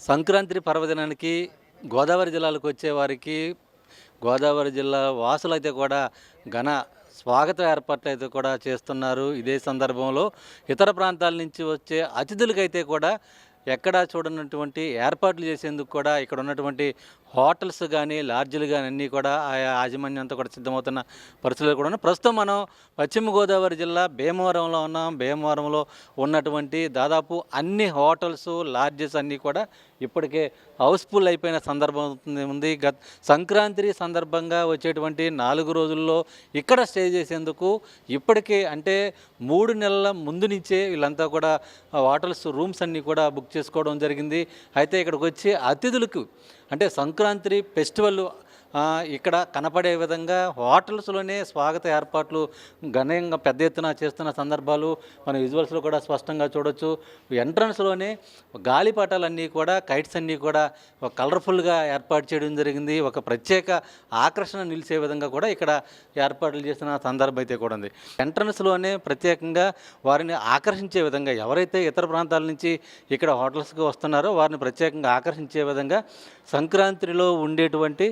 సంక్రాంతి పర్వదినానికి గోదావరి జిల్లాలకు వచ్చేవారికి గోదావరి జిల్లా వాసులైతే కూడా ఘన స్వాగత ఏర్పాట్లు అయితే కూడా చేస్తున్నారు. ఇదే సందర్భంలో ఇతర ప్రాంతాల నుంచి వచ్చే అతిథులకైతే కూడా ఎక్కడా చూడనటువంటి ఏర్పాట్లు చేసేందుకు కూడా ఇక్కడ ఉన్నటువంటి హోటల్స్ కానీ లాడ్జ్లు కానీ అన్నీ కూడా ఆయా యాజమాన్యం అంతా కూడా సిద్ధమవుతున్న పరిస్థితులు కూడా ఉన్నాయి. ప్రస్తుతం మనం పశ్చిమ గోదావరి జిల్లా భీమవరంలో ఉన్నాం. భీమవరంలో ఉన్నటువంటి దాదాపు అన్ని హోటల్స్ లాడ్జెస్ అన్నీ కూడా ఇప్పటికే హౌస్ఫుల్ అయిపోయిన సందర్భం ఉంది. సంక్రాంతి సందర్భంగా వచ్చేటువంటి 4 రోజుల్లో ఇక్కడ స్టే చేసేందుకు ఇప్పటికే అంటే 3 నెలల ముందు నుంచే వీళ్ళంతా కూడా హోటల్స్ రూమ్స్ అన్నీ కూడా బుక్ చేసుకోవడం జరిగింది. అయితే ఇక్కడికి వచ్చే అతిథులకు అంటే సంక్రాంతి ఫెస్టివల్ ఇక్కడ కనపడే విధంగా హోటల్స్లోనే స్వాగత ఏర్పాట్లు ఘనంగా పెద్ద ఎత్తున చేస్తున్న సందర్భాలు మన విజువల్స్లో కూడా స్పష్టంగా చూడొచ్చు. ఎంట్రన్స్లోనే గాలిపటాలన్నీ కూడా కైట్స్ అన్నీ కూడా కలర్ఫుల్గా ఏర్పాటు చేయడం జరిగింది. ఒక ప్రత్యేక ఆకర్షణ నిలిచే విధంగా కూడా ఇక్కడ ఏర్పాట్లు చేసిన సందర్భం అయితే కూడా ఉంది. ఎంట్రన్స్లోనే ప్రత్యేకంగా వారిని ఆకర్షించే విధంగా ఎవరైతే ఇతర ప్రాంతాల నుంచి ఇక్కడ హోటల్స్కి వస్తున్నారో వారిని ప్రత్యేకంగా ఆకర్షించే విధంగా సంక్రాంతిలో ఉండేటువంటి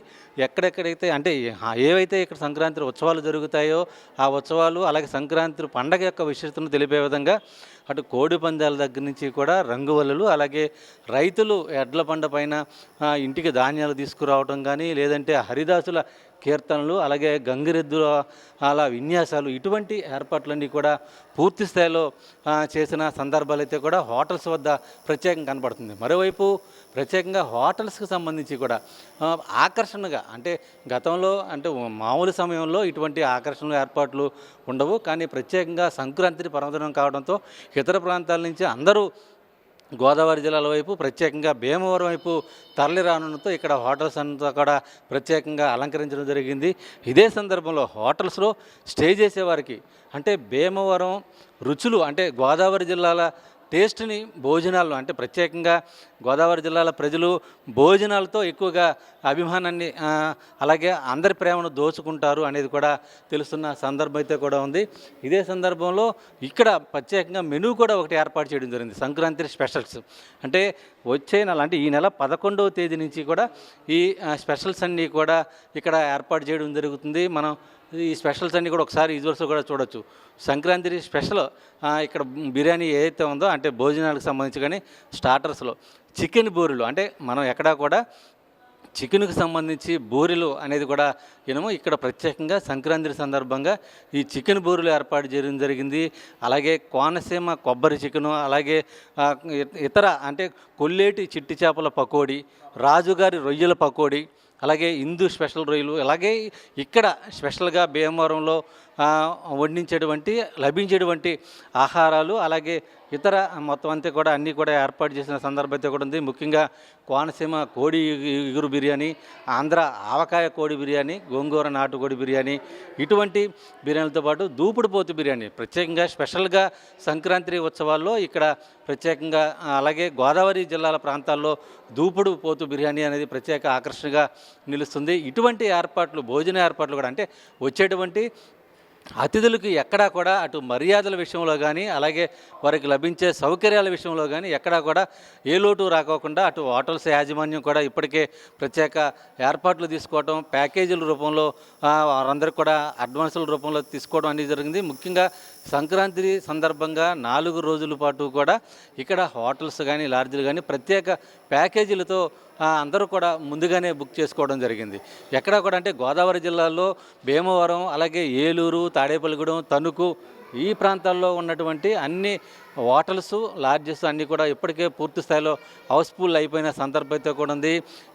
ఎక్కడెక్కడైతే అంటే ఏవైతే ఇక్కడ సంక్రాంతి ఉత్సవాలు జరుగుతాయో ఆ ఉత్సవాలు అలాగే సంక్రాంతి పండగ యొక్క విశిష్టతను తెలిపే విధంగా అటు కోడి పందాల దగ్గర నుంచి కూడా రంగువల్లులు అలాగే రైతులు ఎడ్ల పంట పైన ఇంటికి ధాన్యాలు తీసుకురావడం కానీ లేదంటే హరిదాసుల కీర్తనలు అలాగే గంగిరెద్దుల అలా విన్యాసాలు ఇటువంటి ఏర్పాట్లన్నీ కూడా పూర్తి స్థాయిలో చేసిన సందర్భాలు అయితే కూడా హోటల్స్ వద్ద ప్రత్యేకంగా కనపడుతుంది. మరోవైపు ప్రత్యేకంగా హోటల్స్కి సంబంధించి కూడా ఆకర్షణగా అంటే గతంలో అంటే మామూలు సమయంలో ఇటువంటి ఆకర్షణలు ఏర్పాట్లు ఉండవు. కానీ ప్రత్యేకంగా సంక్రాంతి పర్వదినం కావడంతో ఇతర ప్రాంతాల నుంచి అందరూ గోదావరి జిల్లాల వైపు ప్రత్యేకంగా భీమవరం వైపు తరలి రానుండటంతో ఇక్కడ హోటల్స్ అంతా కూడా ప్రత్యేకంగా అలంకరించడం జరిగింది. ఇదే సందర్భంలో హోటల్స్లో స్టే చేసేవారికి అంటే భీమవరం రుచులు అంటే గోదావరి జిల్లాల టేస్ట్ని భోజనాలు అంటే ప్రత్యేకంగా గోదావరి జిల్లాల ప్రజలు భోజనాలతో ఎక్కువగా అభిమానాన్ని అలాగే అందరి ప్రేమను దోచుకుంటారు అనేది కూడా తెలుస్తున్న సందర్భం అయితే కూడా ఉంది. ఇదే సందర్భంలో ఇక్కడ ప్రత్యేకంగా మెనూ కూడా ఒకటి ఏర్పాటు చేయడం జరిగింది. సంక్రాంతి స్పెషల్స్ అంటే వచ్చే నెల అంటే ఈ నెల 11వ తేదీ నుంచి కూడా ఈ స్పెషల్స్ అన్నీ కూడా ఇక్కడ ఏర్పాటు చేయడం జరుగుతుంది. మనం ఈ స్పెషల్స్ అన్నీ కూడా ఒకసారి విజువల్స్ కూడా చూడొచ్చు. సంక్రాంతి స్పెషల్ ఇక్కడ బిర్యానీ ఏదైతే ఉందో అంటే భోజనాలకు సంబంధించి కానీ స్టార్టర్స్లో చికెన్ బూరెలు అంటే మనం ఎక్కడా కూడా చికెన్కి సంబంధించి బూరెలు అనేది కూడా ఇక్కడ ప్రత్యేకంగా సంక్రాంతి సందర్భంగా ఈ చికెన్ బూరెలు ఏర్పాటు చేయడం జరిగింది. అలాగే కోనసీమ కొబ్బరి చికెను అలాగే ఇతర అంటే కొల్లేటి చిట్టి చేపల పకోడీ రాజుగారి రొయ్యల పకోడీ అలాగే హిందూ స్పెషల్ రొయ్యలు అలాగే ఇక్కడ స్పెషల్గా భీమవరంలో లభించేటువంటి ఆహారాలు అలాగే ఇతర మొత్తం అంతా కూడా అన్నీ కూడా ఏర్పాటు చేసిన సందర్భం అయితే కూడా ఉంది. ముఖ్యంగా కోనసీమ కోడి ఇగురు బిర్యానీ ఆంధ్ర ఆవకాయ కోడి బిర్యానీ గోంగూర నాటుకోడి బిర్యానీ ఇటువంటి బిర్యానీలతో పాటు దూపుడు పోతు బిర్యానీ ప్రత్యేకంగా స్పెషల్గా సంక్రాంతి ఉత్సవాల్లో ఇక్కడ ప్రత్యేకంగా అలాగే గోదావరి జిల్లాల ప్రాంతాల్లో దూపుడు పోతు బిర్యానీ అనేది ప్రత్యేక ఆకర్షణగా నిలుస్తుంది. ఇటువంటి ఏర్పాట్లు భోజన ఏర్పాట్లు కూడా అంటే వచ్చేటువంటి అతిథులకు ఎక్కడా కూడా అటు మర్యాదల విషయంలో కానీ అలాగే వారికి లభించే సౌకర్యాల విషయంలో కానీ ఎక్కడా కూడా ఏ లోటు రాకోకుండా అటు హోటల్స్ యాజమాన్యం కూడా ఇప్పటికే ప్రత్యేక ఏర్పాట్లు తీసుకోవడం ప్యాకేజీల రూపంలో వారందరికీ కూడా అడ్వాన్సుల రూపంలో తీసుకోవడం అనేది జరిగింది. ముఖ్యంగా సంక్రాంతి సందర్భంగా 4 రోజుల పాటు కూడా ఇక్కడ హోటల్స్ కానీ లాడ్జ్లు కానీ ప్రత్యేక ప్యాకేజీలతో అందరూ కూడా ముందుగానే బుక్ చేసుకోవడం జరిగింది. ఎక్కడ కూడా అంటే గోదావరి జిల్లాలో భీమవరం అలాగే ఏలూరు తాడేపల్లిగూడెం తణుకు ఈ ప్రాంతాల్లో ఉన్నటువంటి అన్ని హోటల్స్ లాడ్జెస్ అన్నీ కూడా ఇప్పటికే పూర్తి స్థాయిలో హౌస్ఫుల్ అయిపోయిన సందర్భం అయితే కూడా ఉంది.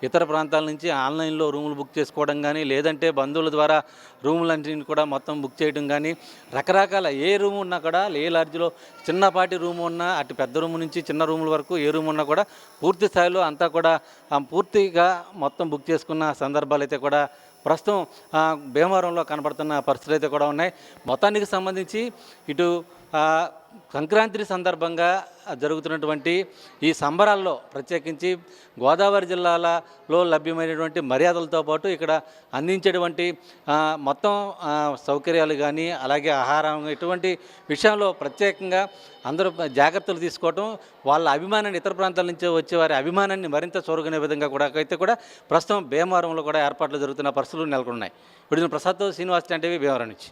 ఇతర ప్రాంతాల నుంచి ఆన్లైన్లో రూములు బుక్ చేసుకోవడం కానీ లేదంటే బంధువుల ద్వారా రూములన్నింటిని కూడా మొత్తం బుక్ చేయడం కానీ రకరకాల ఏ రూమ్ ఉన్నా కూడా ఏ లాడ్జ్లో చిన్నపాటి రూమ్ ఉన్నా అటు పెద్ద రూమ్ నుంచి చిన్న రూముల వరకు ఏ రూమ్ ఉన్నా కూడా పూర్తి స్థాయిలో అంతా కూడా పూర్తిగా మొత్తం బుక్ చేసుకున్న సందర్భాలు అయితే కూడా ప్రస్తుతం భీమవరంలో కనబడుతున్న పరిస్థితులు అయితే కూడా ఉన్నాయి. మొత్తానికి సంబంధించి ఇటు ఆ, సంక్రాంతి సందర్భంగా జరుగుతున్నటువంటి ఈ సంబరాల్లో ప్రత్యేకించి గోదావరి జిల్లాలలో లభ్యమైనటువంటి మర్యాదలతో పాటు ఇక్కడ అందించేటువంటి మొత్తం సౌకర్యాలు కానీ అలాగే ఆహారం ఇటువంటి విషయంలో ప్రత్యేకంగా అందరూ జాగ్రత్తలు తీసుకోవటం, వాళ్ళ అభిమానాన్ని ఇతర ప్రాంతాల నుంచి వచ్చే వారి అభిమానాన్ని మరింత చూరగొనే విధంగా కూడా అయితే కూడా ప్రస్తుతం భీమవరంలో కూడా ఏర్పాట్లు జరుగుతున్న పరిస్థితులు నెలకొన్నాయి. ఇప్పుడు ప్రసాద్తో శ్రీనివాస్ టీవీ భీమవరం నుంచి.